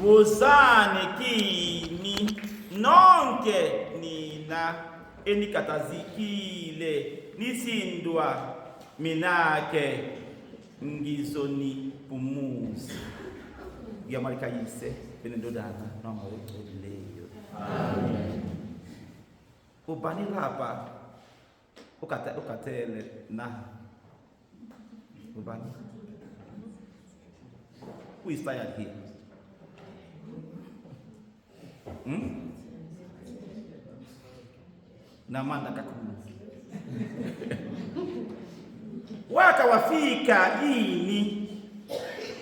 wozani kimi nonke nina enikatazikile nisindwa minake ngizonipumuza. Ngiyamalika yise benendodana noma ucelileyo. Amen. Ubani lapha ukatele na ubani who is tired here? Namanda kakulu waka wafika ini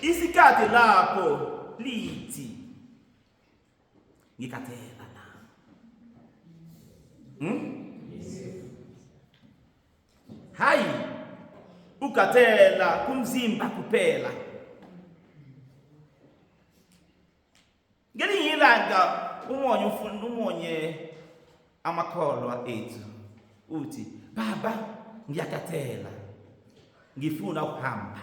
isikati lapho lithi ngikatela na hayi ukatela kumzimba kuphela. Ngelinye ilanga umonye amakholwa ethu uthi, baba ngiyakatela, ngifuna ukuhamba,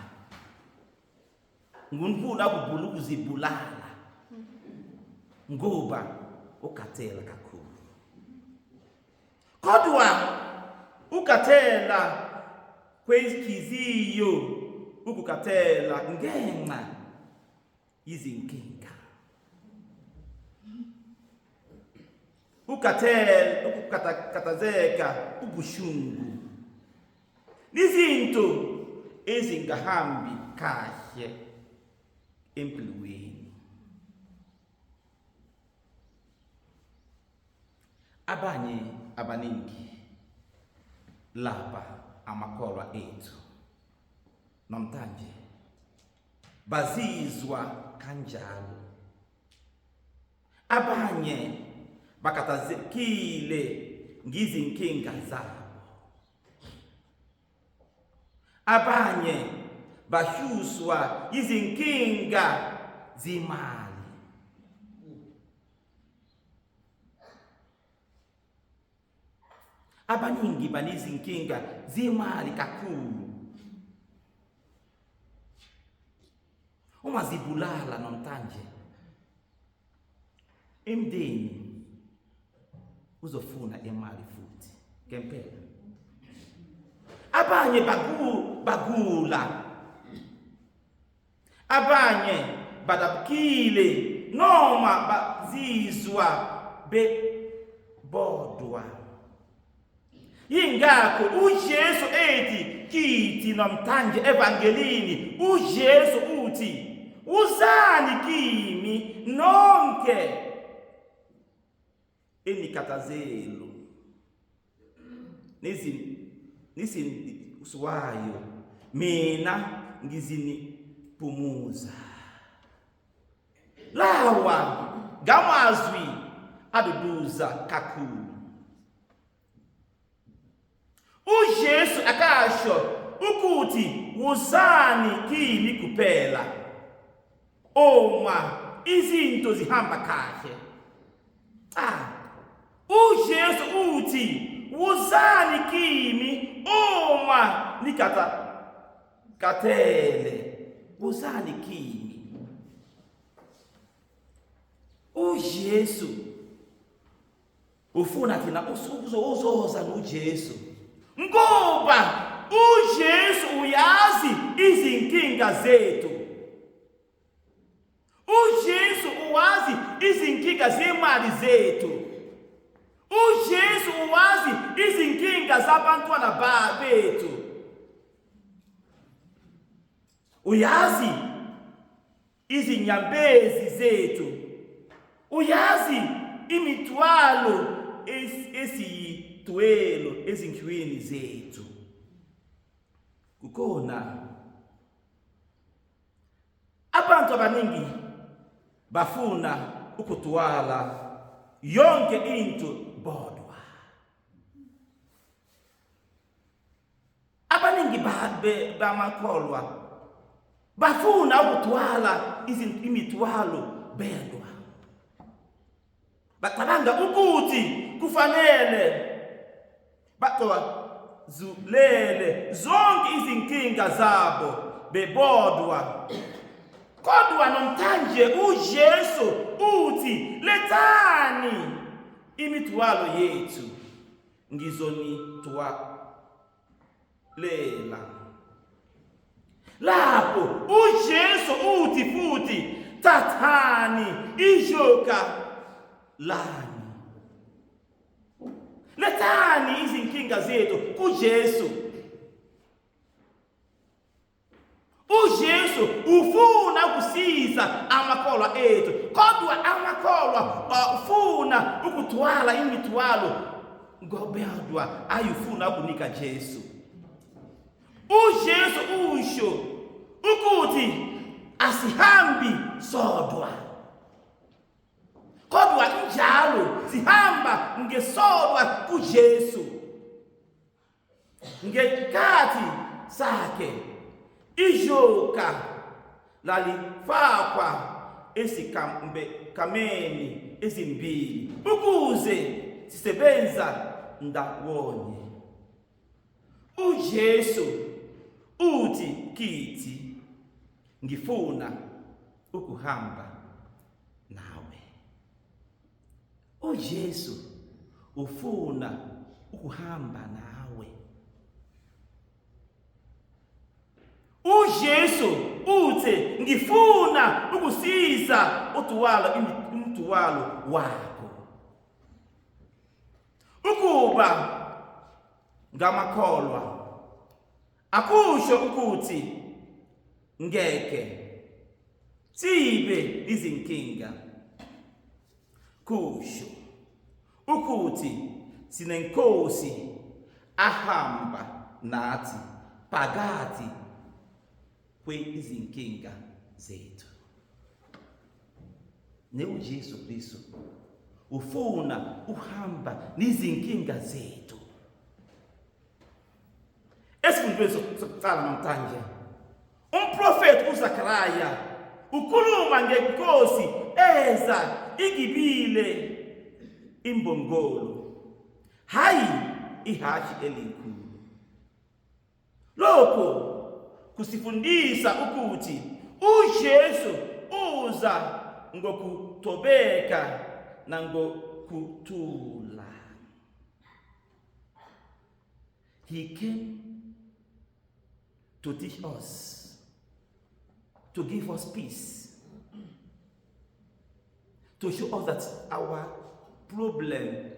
ngifuna ukuzibulala ngoba ukatela kakhulu. Kodwa ukatela kwezikiziyo ukukatela ngenxa izinkinga. Ukatazeka ubushungu nizinto ezingahambi kahle empilweni. Abanye abaningi lapha amakholwa ethu namhlanje bazizwa kanjalo. Abanye bakatazekile ngizinkinga zabo. Abanye bashuswa izinkinga zimali. Abaningi banizinkinga zimali kakhulu. Uma zibulala namhlanje imndeni uzofuna imali futhi ngempela. Abanye bagula, abanye badabukile noma bazizwa bebodwa. Yingakho uJesu ethi kithi namhlanje evangelini, uJesu uthi, uzani kimi nonke enikatazelo nisindiwayo, mina ngizinipumuza. Lawa ngamazwi aduduza kakhulu. uJesu akasho ukuthi wuzani kimi kuphela uma izinto zihamba kahle. uJesu uthi wuzani kimi uma nikatele, wuzani kimi. uJesu ufuna thina uzoza noJesu ngoba uJesu uyazi izinkinga zethu. uJesu uwazi izinkinga zemali zethu. uJesu uwazi izinkinga zabantwana bethu. Uyazi izinyambezi zethu. Uyazi imithwalo esiyithwele ezinhlweni zethu. Kukhona abantu abaningi bafuna ukuthwala yonke into bodwa. Abaningi bamakholwa bafuna ukuthwala imithwalo bedwa. Bacabanga ukuthi kufanele zulele zonke izinkinga zabo bebodwa. kodwa namhlanje uJesu uthi lethani imithwalo yethu ngizonithwalela. Lapho uJesu uthi futhi thathani ijoka lani. Lethani izinkinga zethu kuJesu. uJesu ufuna kusiza amakholwa ethu, kodwa amakholwa ufuna ukuthwala imithwalo ngobedwa ayifuna ukunika Jesu. uJesu usho ukuthi asihambi sodwa, kodwa njalo sihamba ngesodwa kuJesu. Ngekhathi sakhe ijoka lalifakwa kameni ezimbili ukuze sisebenza ndawonye. uJesu uthi kithi ngifuna ukuhamba nawe. uJesu ufuna ukuhamba nawe. uJesu uthi ngifuna ukusiza uthwala imithwalo wakho. Ukuba ngamakholwa akusho ukuthi ngeke sibe izinkinga. Kusho ukuthi sinenkosi ahamba nathi phakathi kwezinkinga zethu. uJesu Kristu ufuna uhamba nezinkinga zethu. Esifundweni sokuqala namhlanje, umprofeti uZakaraya ukhuluma ngenkosi eza igibile imbongolo, hayi ihashi elikhulu. Lokho kusifundisa ukuthi uJesu uza ngokuthobeka nangokuthula. He came to teach us, to give us peace, to show us that our problem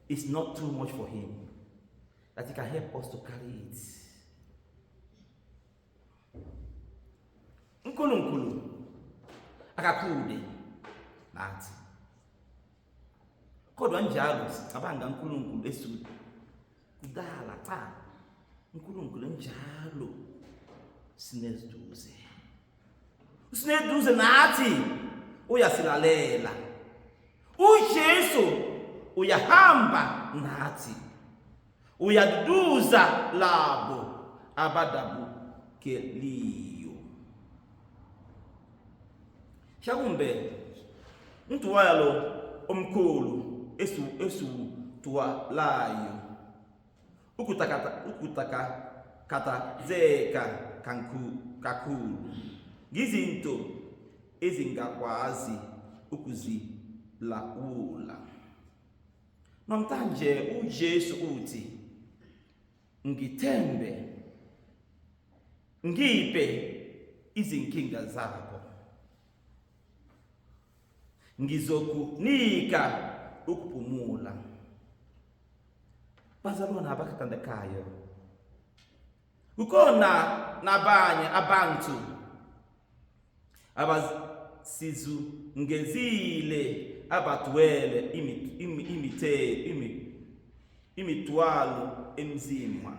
is not too much for him, that he can help us to carry it. uNkulunkulu akakude nathi, kodwa njalo sicabanga uNkulunkulu esudu kudala cha. uNkulunkulu njalo sineduze nathi, uyasilalela. uJesu uyahamba nathi, uyaduduza labo abadabukeliyo. Shakumbe mthwalo omkhulu esutwalayo ukutakatazeka kakhulu ngizinto ezingakwazi ukuzilawula. Namhlanje uJesu uthi ngithembe, ngiphe izinkinga zakho, ngizokunika ukuphumula. Bazalwane abakhathandekayo, kukhona nabanye abantu abasizungezile abathwele imithwalo emzimba.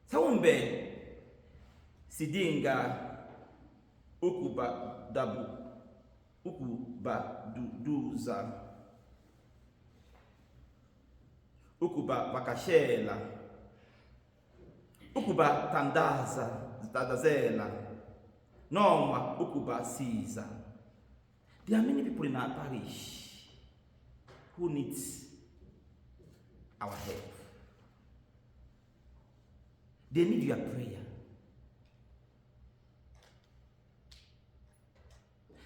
Mhlawumbe sidinga ukubaduduza, ukubavakashela, ukubathandazela, noma ukubasiza. There are many people in our parish who needs our help. They need your prayer.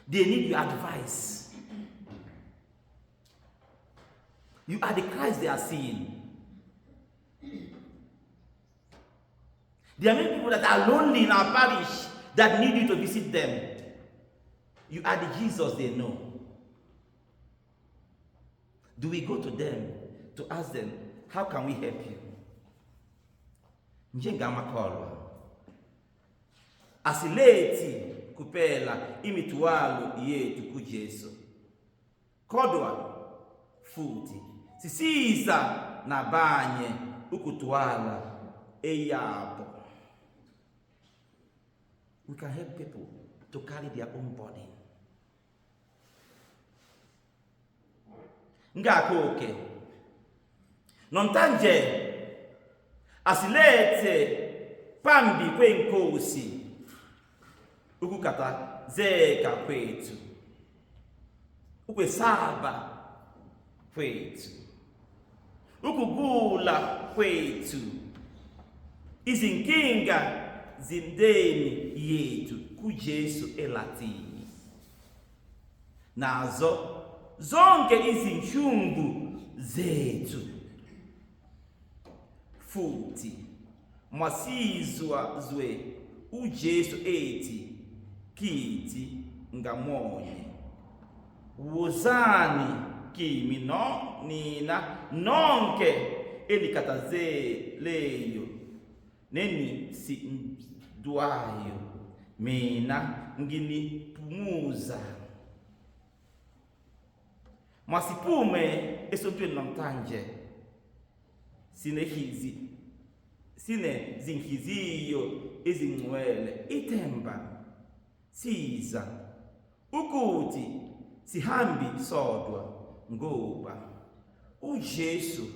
They need your advice. You are the Christ they are seeing. There are many people that are lonely in our parish that need you to visit them. You are the Jesus they know. Do we go to them to ask them, how can we help you? Njengamakolwa. Asileti kupela imitualo yetu kuJesu. Kodwa futhi sisiza nabanye ukutwala eyabo. We can help people to carry their own burden. Ngakho-ke nomtanje asilete phambi kwenkosi ukukhathazeka kwethu, ukwesaba kwethu, ukugula kwethu, izinkinga zindeni yethu kuJesu elatini, nazo zonke izinhlungu zethu. Futhi mwasizwa zwe uJesu ethi kithi ngamonye, wozani kimi nina nonke elikhathazeleyo nenisindwayo, mina nginiphumuza. Mwasiphume esontweni namhlanje sine zinhliziyo ezingcwele, ithemba siza ukuthi sihambi sodwa, ngoba uJesu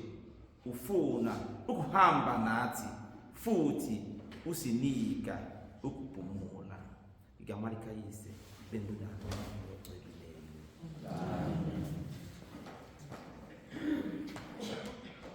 ufuna ukuhamba nathi futhi usinika ukuphumula. Igama likaYise lendodana.